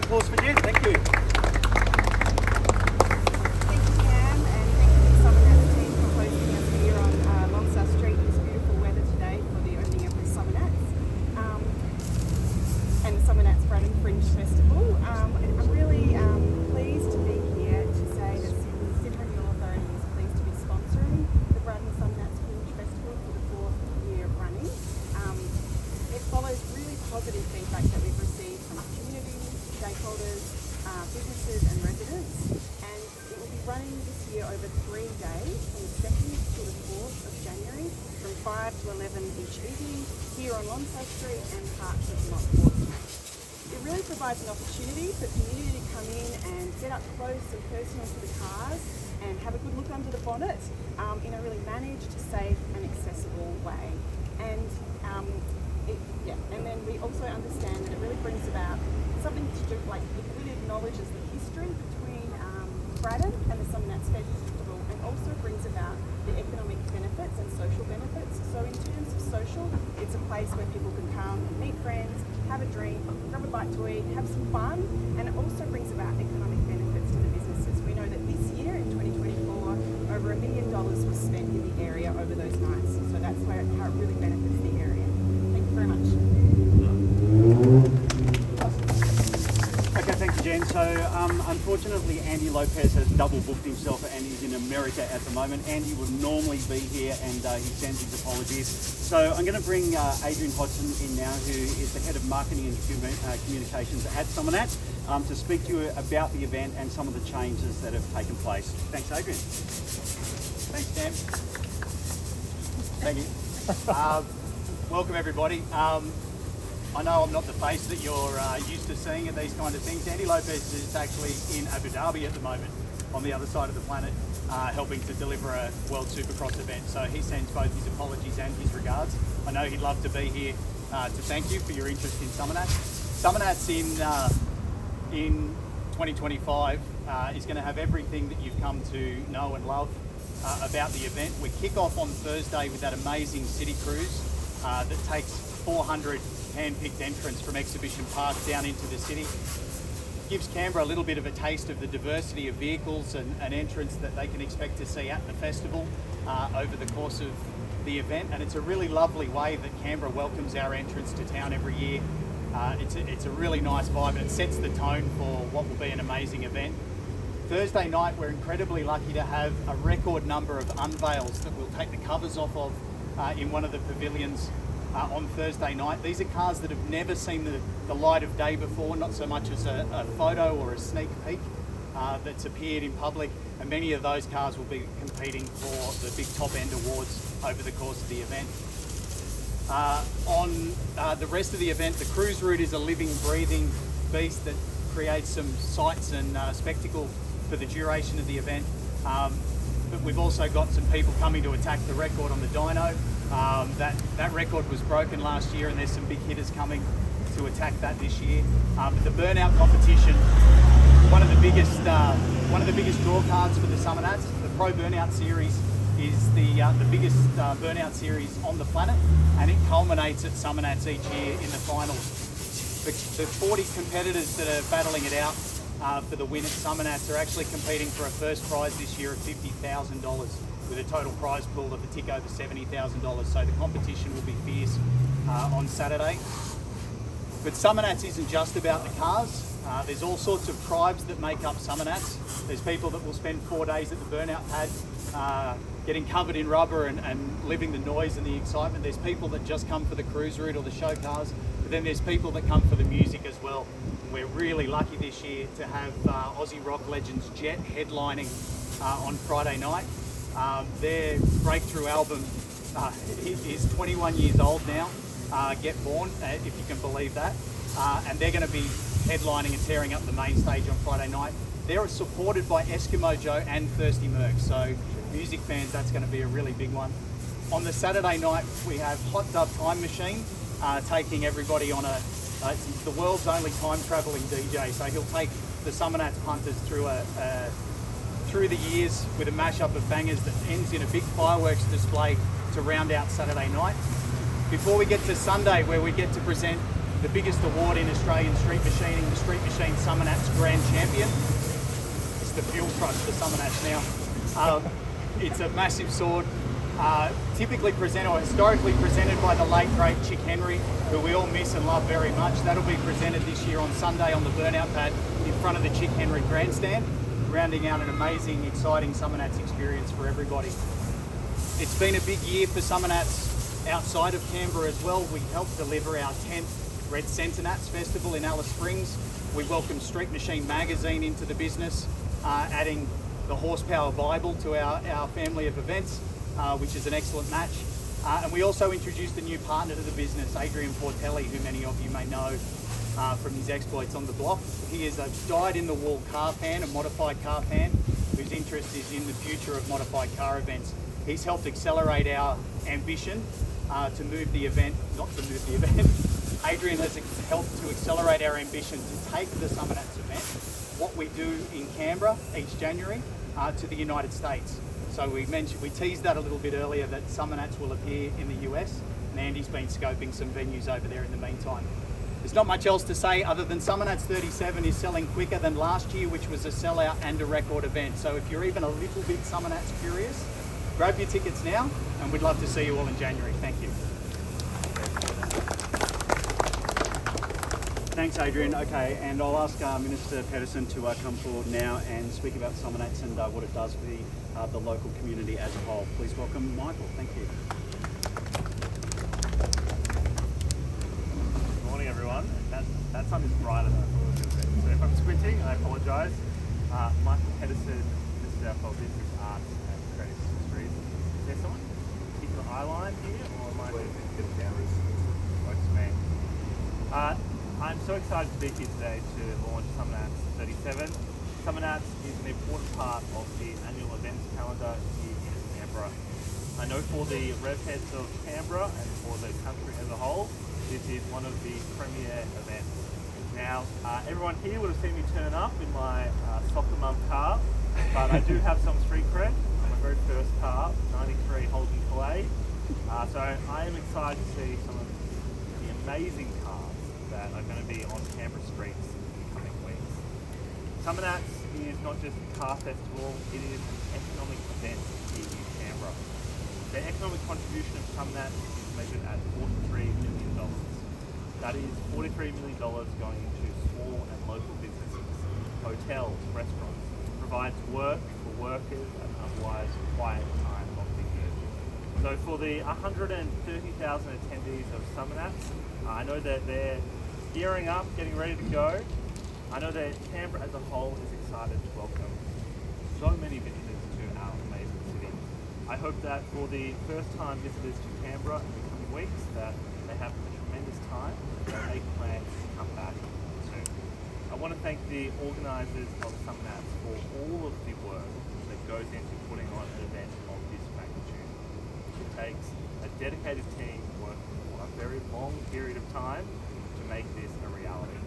applause for Jen. Thank you. Thank you, Cam, and thank you to the Summernats team for hosting us here on Lonsdale Street in this beautiful weather today for the opening of the Summernats and the Summernats Bradham Fringe Festival. I'm really pleased to be here to say that Ministerial Authority is pleased to be sponsoring the Bradham Summernats Fringe Festival for the 4th year running. It follows really positive feedback that we've received from community, stakeholders, businesses and residents, and it will be running this year over 3 days from the 2nd to the 4th of January from 5 to 11 each evening here on Lonsdale Street and parts of Montfort. It really provides an opportunity for community to come in and get up close and personal to the cars and have a good look under the bonnet in a really managed, safe and accessible way. And then we also understand that it really brings about something to do, like it really acknowledges the history between Bradham and the Summernats Festival, and also brings about the economic benefits and social benefits. So in terms of social, it's a place where people can come and meet friends, have a drink, grab a bite to eat, have some fun, and it also brings about economic benefits to the businesses. We know that this year, in 2024, over $1 million was spent in the area over those nights. So that's how it really benefits the area. Thank you very much. Okay, thank you, Jen. So, unfortunately, Andy Lopez has double booked himself and he's in America at the moment. Andy would normally be here and he sends his apologies. So, I'm going to bring Adrian Hodgson in now, who is the Head of Marketing and Communications at Summernats, to speak to you about the event and some of the changes that have taken place. Thanks, Adrian. Thanks, Cam. Thank you. Welcome, everybody. I know I'm not the face that you're used to seeing at these kind of things. Andy Lopez is actually in Abu Dhabi at the moment, on the other side of the planet, helping to deliver a World Supercross event. So he sends both his apologies and his regards. I know he'd love to be here to thank you for your interest in Summernats. Summernats in 2025 is going to have everything that you've come to know and love about the event. We kick off on Thursday with that amazing city cruise that takes 400 hand-picked entrants from Exhibition Park down into the city. Gives Canberra a little bit of a taste of the diversity of vehicles and entrants that they can expect to see at the festival over the course of the event, and it's a really lovely way that Canberra welcomes our entrants to town every year. It's a really nice vibe, and it sets the tone for what will be an amazing event. Thursday night, we're incredibly lucky to have a record number of unveils that we'll take the covers off of in one of the pavilions on Thursday night. These are cars that have never seen the light of day before, not so much as a photo or a sneak peek that's appeared in public, and many of those cars will be competing for the big top end awards over the course of the event. On the rest of the event, the cruise route is a living, breathing beast that creates some sights and spectacle for the duration of the event. But we've also got some people coming to attack the record on the dyno. That record was broken last year, and there's some big hitters coming to attack that this year. But the Burnout competition, one of the biggest draw cards for the Summernats. The Pro Burnout Series is the biggest Burnout series on the planet, and it culminates at Summernats each year in the finals. The 40 competitors that are battling it out for the win at Summernats are actually competing for a first prize this year of $50,000, with a total prize pool of a tick over $70,000. So the competition will be fierce on Saturday. But Summernats isn't just about the cars. There's all sorts of tribes that make up Summernats. There's people that will spend 4 days at the Burnout pad getting covered in rubber and living the noise and the excitement. There's people that just come for the cruise route or the show cars, but then there's people that come for the music as well. And we're really lucky this year to have Aussie rock legends Jet headlining on Friday night. Their breakthrough album is 21 years old now, Get Born, if you can believe that. And they're going to be headlining and tearing up the main stage on Friday night. They're supported by Eskimo Joe and Thirsty Merc, so music fans, that's going to be a really big one. On the Saturday night, we have Hot Dub Time Machine taking everybody on it's the world's only time travelling DJ, so he'll take the Summernats punters through through the years with a mashup of bangers that ends in a big fireworks display to round out Saturday night. Before we get to Sunday, where we get to present the biggest award in Australian street machining, the Street Machine Summernats Grand Champion. It's the fuel truck for Summernats now. It's a massive sword, typically presented or historically presented by the late great Chick Henry, who we all miss and love very much. That'll be presented this year on Sunday on the Burnout pad in front of the Chick Henry grandstand, rounding out an amazing, exciting Summernats experience for everybody. It's been a big year for Summernats outside of Canberra as well. We helped deliver our 10th Red Centernats Festival in Alice Springs. We welcomed Street Machine magazine into the business, adding the Horsepower Bible to our family of events, which is an excellent match. And we also introduced a new partner to the business, Adrian Portelli, who many of you may know from his exploits on the block. He is a dyed-in-the-wall car fan, a modified car fan, whose interest is in the future of modified car events. He's helped accelerate our ambition to move the event, not to move the event. Adrian has helped to accelerate our ambition to take the Summernats event, what we do in Canberra each January, to the United States. So we teased that a little bit earlier, that Summernats will appear in the US, and Andy's been scoping some venues over there in the meantime. There's not much else to say other than Summernats 37 is selling quicker than last year, which was a sellout and a record event. So if you're even a little bit Summernats curious, grab your tickets now, and we'd love to see you all in January. Thank you. Thanks, Adrian. Okay, and I'll ask Minister Pedersen to come forward now and speak about Summernats and what it does for the local community as a whole. Please welcome Michael. Thank you. Good morning, everyone. That sun is brighter than I thought it was going to be. So if I'm squinting, I apologise. Michael Pedersen, Minister for Business, Arts and Creative Industries. Is there someone in particular eyeline here, or am I getting cameras? Works for me. I'm so excited to be here today to launch Summernats 37. Summernats is an important part of the annual events calendar here in Canberra. I know for the rev heads of Canberra and for the country as a whole, this is one of the premier events. Now, everyone here would have seen me turn up in my soccer mum car, but I do have some street cred. My very first car, 93 Holden Calais. So I am excited to see some of the amazing cars that are going to be on Canberra streets in the coming weeks. Summernats is not just a car festival, it is an economic event here in Canberra. The economic contribution of Summernats is measured at $43 million. That is $43 million going into small and local businesses, hotels, restaurants, provides work for workers at an otherwise quiet time of the year. So for the 130,000 attendees of Summernats, I know that they're gearing up, getting ready to go. I know that Canberra as a whole is excited to welcome so many visitors to our amazing city. I hope that for the first time visitors to Canberra in the coming weeks, that they have a tremendous time and make plans to come back soon. I want to thank the organisers of Summernats for all of the work that goes into putting on an event of this magnitude. It takes a dedicated team working for a very long period of time to make this a reality.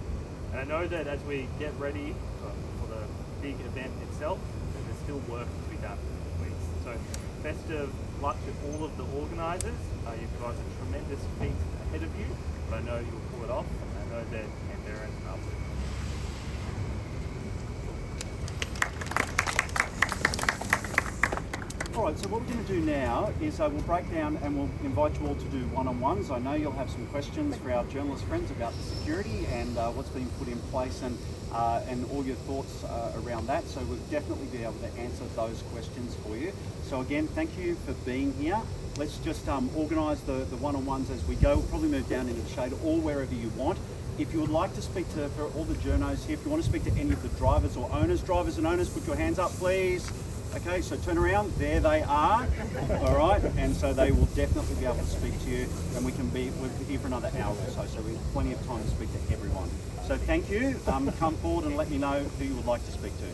And I know that as we get ready for the big event itself, that there's still work to be done in the weeks. So festive luck to all of the organisers. You've got a tremendous feat ahead of you, but I know you'll pull it off, and I know that Canberrans are with you. Alright, so what we're going to do now is we'll break down and we'll invite you all to do one-on-ones. I know you'll have some questions for our journalist friends about the security and what's been put in place and all your thoughts around that. So we'll definitely be able to answer those questions for you. So again, thank you for being here. Let's just organise the one-on-ones as we go. We'll probably move down into the shade or wherever you want. If you would like to speak to, for all the journos here, if you want to speak to any of the drivers or owners, put your hands up, please. Okay, so turn around, there they are, all right, and so they will definitely be able to speak to you, and we'll be here for another hour or so, so we have plenty of time to speak to everyone. So thank you, come forward and let me know who you would like to speak to.